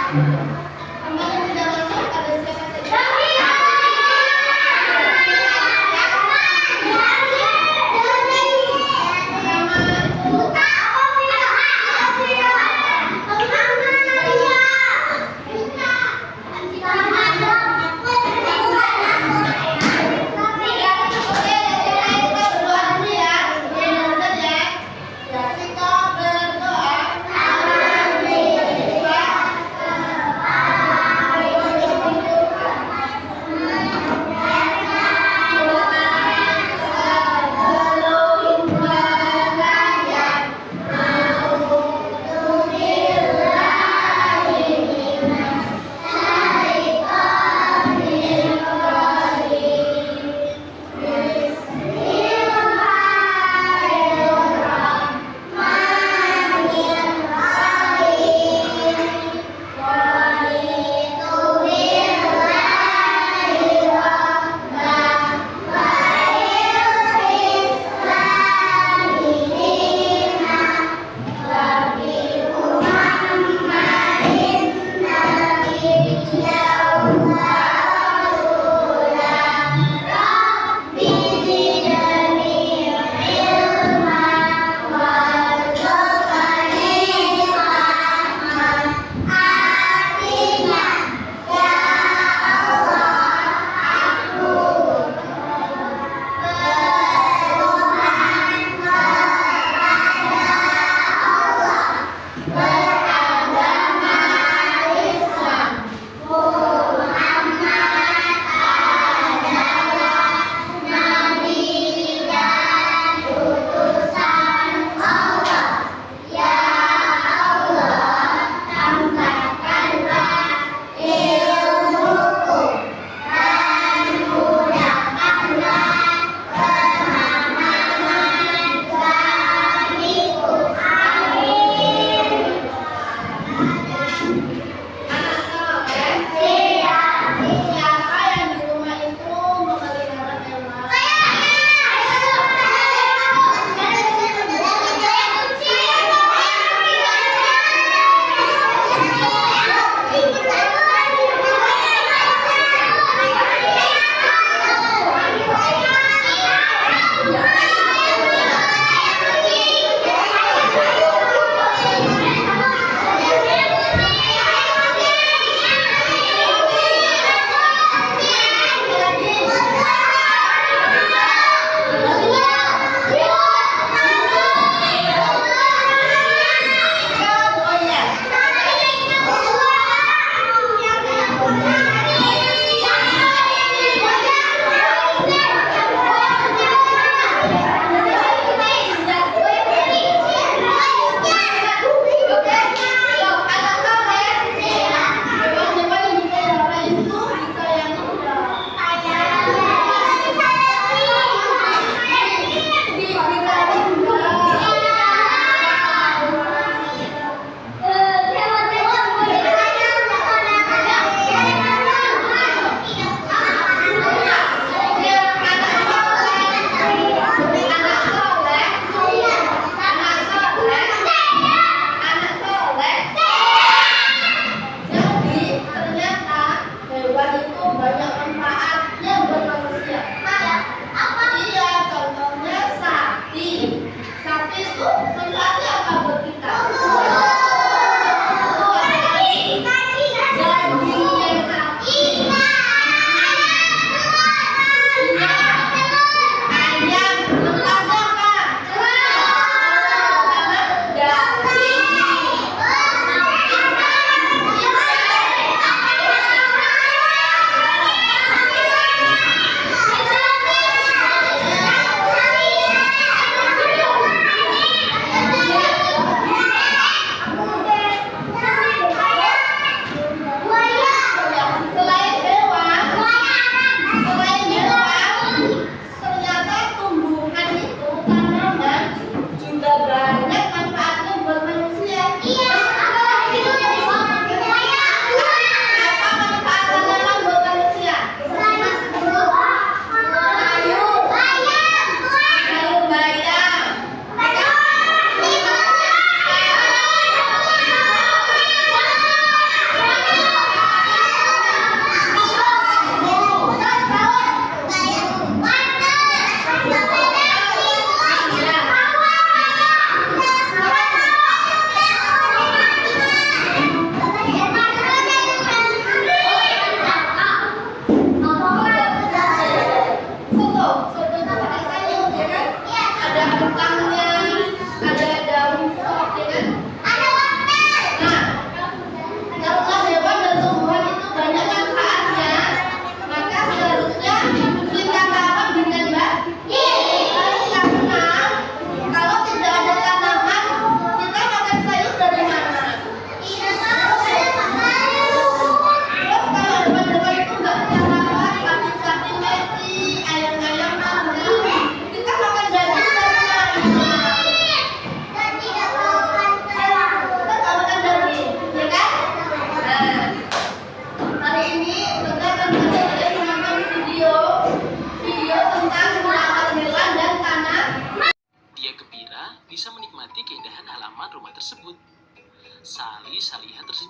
Tempat yang tidak masuk ada siapa saja?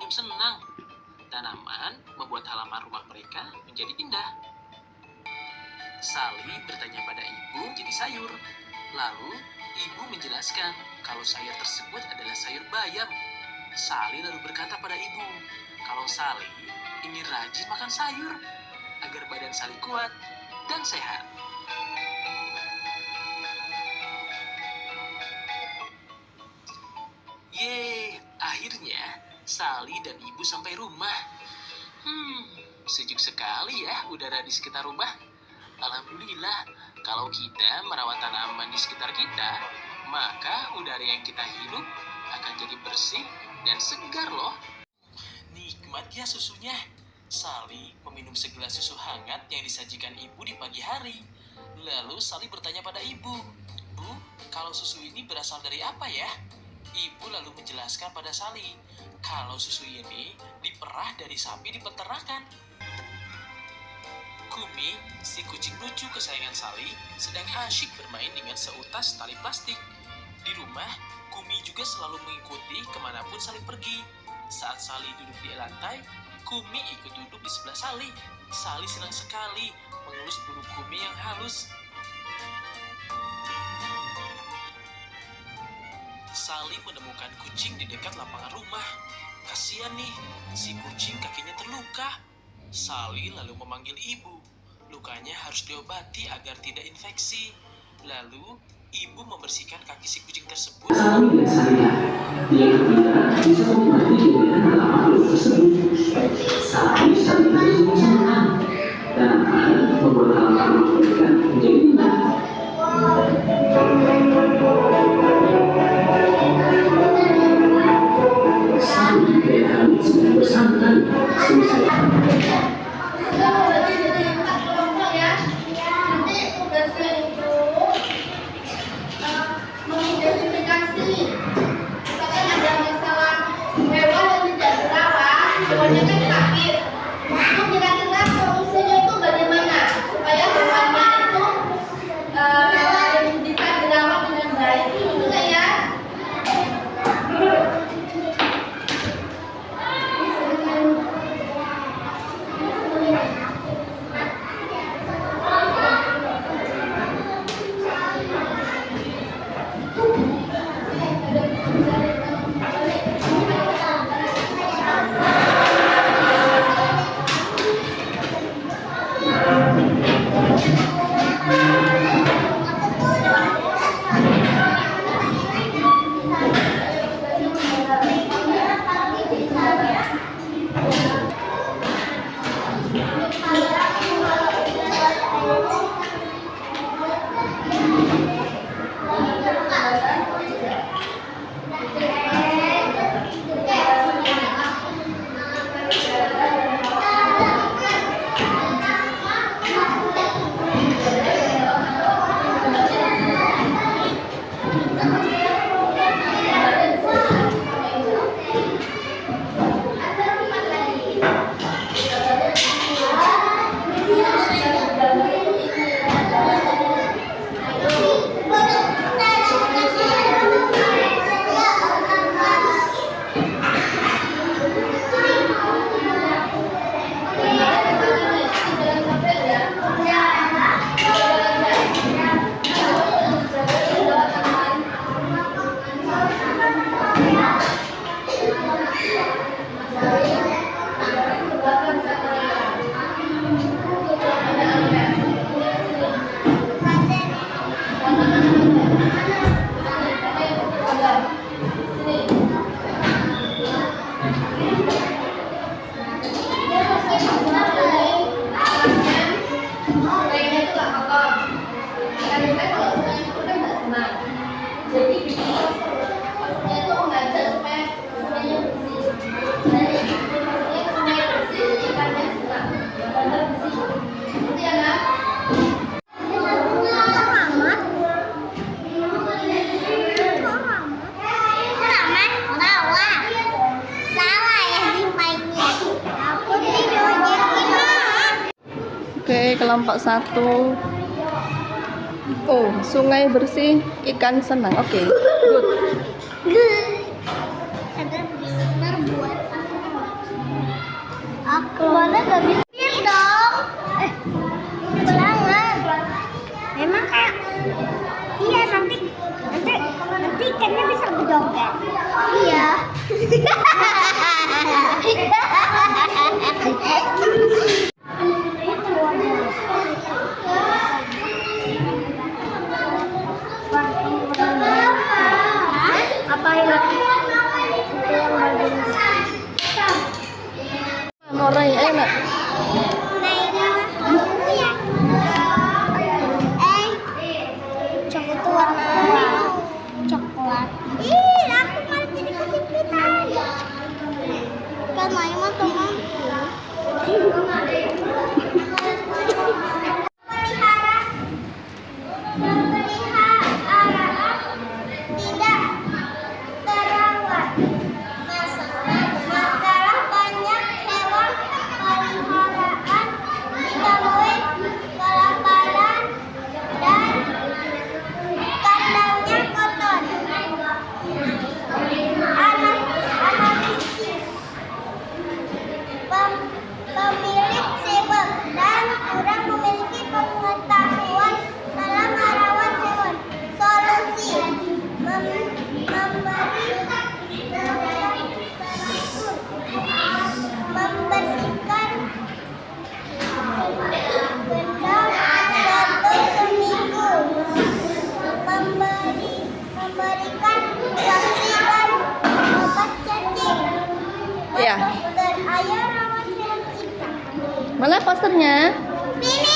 tersenyum senang. Tanaman membuat halaman rumah mereka menjadi indah. Sally bertanya pada ibu jenis sayur. Lalu ibu menjelaskan kalau sayur tersebut adalah sayur bayam. Sally lalu berkata pada ibu, kalau Sally ingin rajin makan sayur agar badan Sally kuat dan sehat. Yeay, akhirnya Sally dan ibu sampai rumah. Sejuk sekali ya udara di sekitar rumah. Alhamdulillah, kalau kita merawat tanaman di sekitar kita, maka udara yang kita hirup akan jadi bersih dan segar loh. Nikmat ya susunya. Sally meminum segelas susu hangat yang disajikan ibu di pagi hari. Lalu Sally bertanya pada ibu, Bu, kalau susu ini berasal dari apa ya? Ibu lalu menjelaskan pada Sally, kalau susu ini diperah dari sapi di peternakan. Kumi, si kucing lucu kesayangan Sally, sedang asyik bermain dengan seutas tali plastik. Di rumah, Kumi juga selalu mengikuti kemanapun Sally pergi. Saat Sally duduk di lantai, Kumi ikut duduk di sebelah Sally. Sally senang sekali mengelus bulu Kumi yang halus. Sally menemukan kucing di dekat lapangan rumah. Kasian nih, si kucing kakinya terluka. Sally lalu memanggil ibu. Lukanya harus diobati agar tidak infeksi. Lalu, ibu membersihkan kaki si kucing tersebut. Sally dan saya, yang ketiga bisa menikmati keindahan alam makhluk tersebut. Sally tersenyum senang. Tanaman membuat halaman rumah mereka menjadi indah. Sally dan Hamid sedang bersantai. Mengidentifikasi misalkan ada masalah hewan yang tidak terawat, hewannya kan sakit. Itu kira-kira solusinya itu bagaimana supaya hewannya itu bisa dirawat dengan baik, gitu ya. Oke, kelompok 1. Oh, sungai bersih, ikan senang. Oke, good. Ada buat Aku boleh gak bisa dong? Jangan. Emang kak? Iya nanti ikannya bisa berjoget. Iya. Apa yang Norai enak. Coklat itu warna coklat. Ih, aku malah jadi kesempitan. Kan main mah temanku. Pemeliharaan tidak terawat. Masalah banyak hewan peliharaan ditemui kelaparan dan kandangnya kotor. Analisis pemilik sibuk dan kurang memiliki pengetahuan dalam merawat hewan. Solusi membersihkan benda satu seminggu, memberikan vaksin dan obat cacing. Iya. Dan ayo rawat hewan kita. Mana posternya? Ini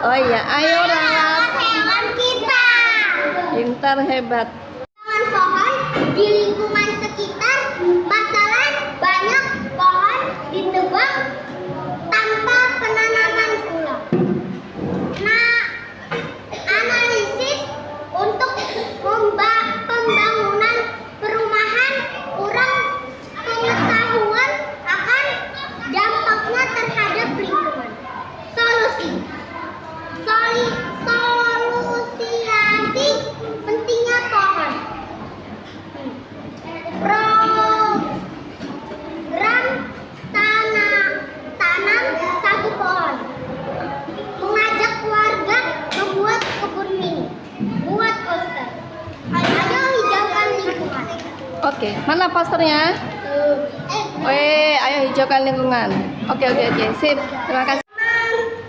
Oh iya, ayo rawat. hewan kita. Pintar, hebat. Tanaman pohon di lingkungan sekitar, masalah banyak pohon ditebang tanpa penanaman ulang. Nah, analisis untuk pembangunan perumahan kurang pengetahuan akan dampaknya terhadap lingkungan. Solusiasi pentingnya pohon. Program tanam satu pohon. Mengajak warga membuat kebun mini. Buat poster. Ayo hijaukan lingkungan. Oke, mana posternya? Ayo hijaukan lingkungan. Oke, sip. Terima kasih.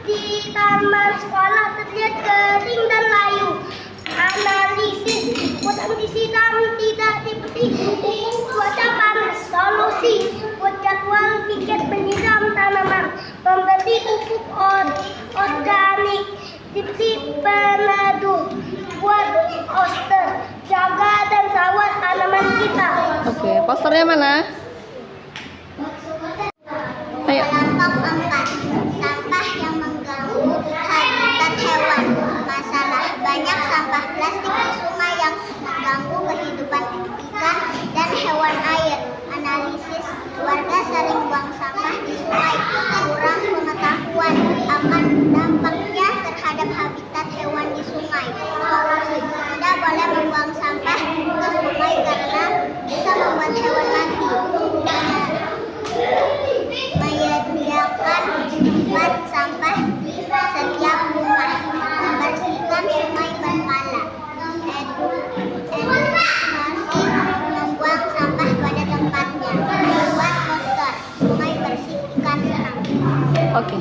Di taman sekolah terlihat kering dan layu. Analisis hutan disiram tidak dipetik cuaca panas. Solusi buat jadwal piket menyiram tanaman, membeli pupuk organik, titip peneduh, buat poster, jaga dan rawat tanaman kita. Oke, posternya mana? Ayo. Kelompok 4. Sampah yang mengganggu habitat hewan. Masalah banyak sampah plastik di sungai yang mengganggu kehidupan ikan dan hewan air. Analisis warga sering buang sampah di sungai. Kurang pengetahuan akan dampaknya terhadap habitat hewan di sungai. Solusi tidak boleh membuang sampah ke sungai karena bisa membuat hewan mati. Menyediakan tempat sampah di setiap rumah, membersihkan sungai berkala, edukasi membuang sampah pada tempatnya, membuat poster sungai bersih ikan senang. Oke.